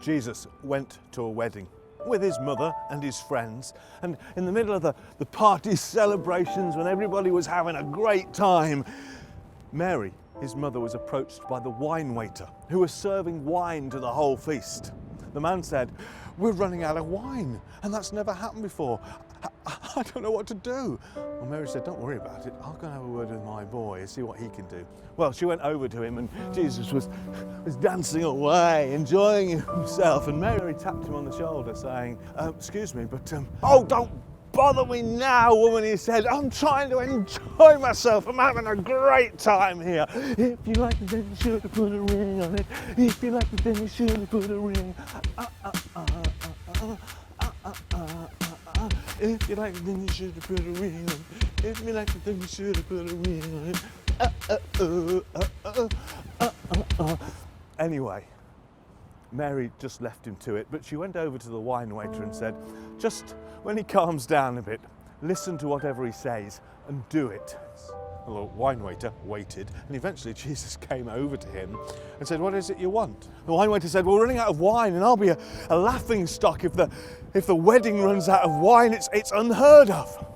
Jesus went to a wedding with his mother and his friends, and in the middle of the party celebrations, when everybody was having a great time, Mary, his mother, was approached by the wine waiter who was serving wine to the whole feast. The man said, "We're running out of wine, and that's never happened before. I don't know what to do." Well, Mary said, "Don't worry about it. I'll go and have a word with my boy and see what he can do." Well, she went over to him, and Jesus was dancing away, enjoying himself. And Mary tapped him on the shoulder, saying, "Excuse me, but oh, don't bother me now, woman," he said. "I'm trying to enjoy myself. I'm having a great time here. If you like it, then you should have put a ring on it. If you like it, then you should have put a ring. If you like it, then you should have put a ring on it. If you like it, then you should have put a ring on it." Anyway, Mary just left him to it, but she went over to the wine waiter and said, "Just when he calms down a bit, listen to whatever he says and do it." The wine waiter waited, and eventually Jesus came over to him and said, "What is it you want?" The wine waiter said, "We're running out of wine, and I'll be a laughing stock if the wedding runs out of wine. It's unheard of."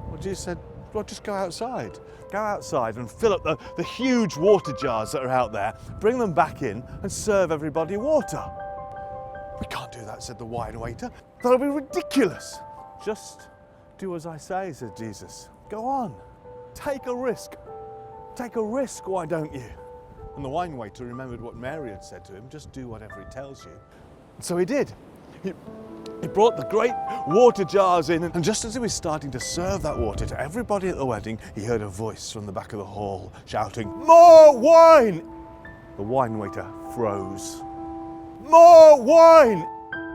Well, Jesus said, "Well, just go outside. Go outside and fill up the huge water jars that are out there, bring them back in and serve everybody water." "We can't do that," said the wine waiter. "That'll be ridiculous." "Just do as I say," said Jesus. "Go on. Take a risk. Take a risk, why don't you?" And the wine waiter remembered what Mary had said to him, "Just do whatever he tells you." And so he did. He brought the great water jars in, and just as he was starting to serve that water to everybody at the wedding, he heard a voice from the back of the hall shouting, "More wine!" The wine waiter froze. "More wine!"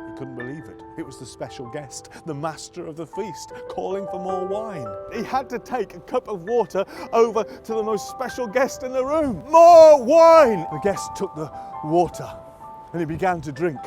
He couldn't believe it. It was the special guest, the master of the feast, calling for more wine. He had to take a cup of water over to the most special guest in the room. "More wine!" The guest took the water and he began to drink.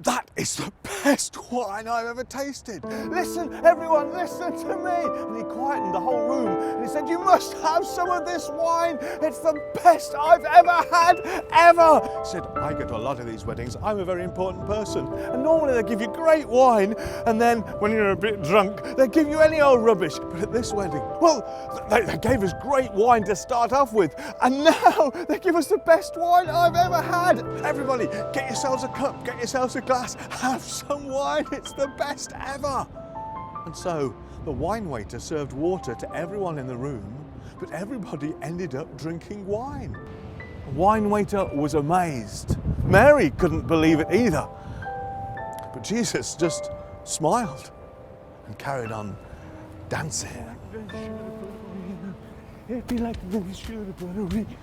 "That is the best wine I've ever tasted. Listen, everyone, listen to me." And he quietened the whole room and he said, "You must have some of this wine. It's the best I've ever had, ever." He said, "I go to a lot of these weddings. I'm a very important person. And normally they give you great wine, and then when you're a bit drunk, they give you any old rubbish. But at this wedding, well, they gave us great wine to start off with. And now they give us the best wine I've ever had. Everybody, get yourselves a cup, get yourselves a glass, have some wine. It's the best ever." And so the wine waiter served water to everyone in the room, but everybody ended up drinking wine. The wine waiter was amazed. Mary couldn't believe it either. But Jesus just smiled and carried on dancing. "If you like it, then you should have put a ring.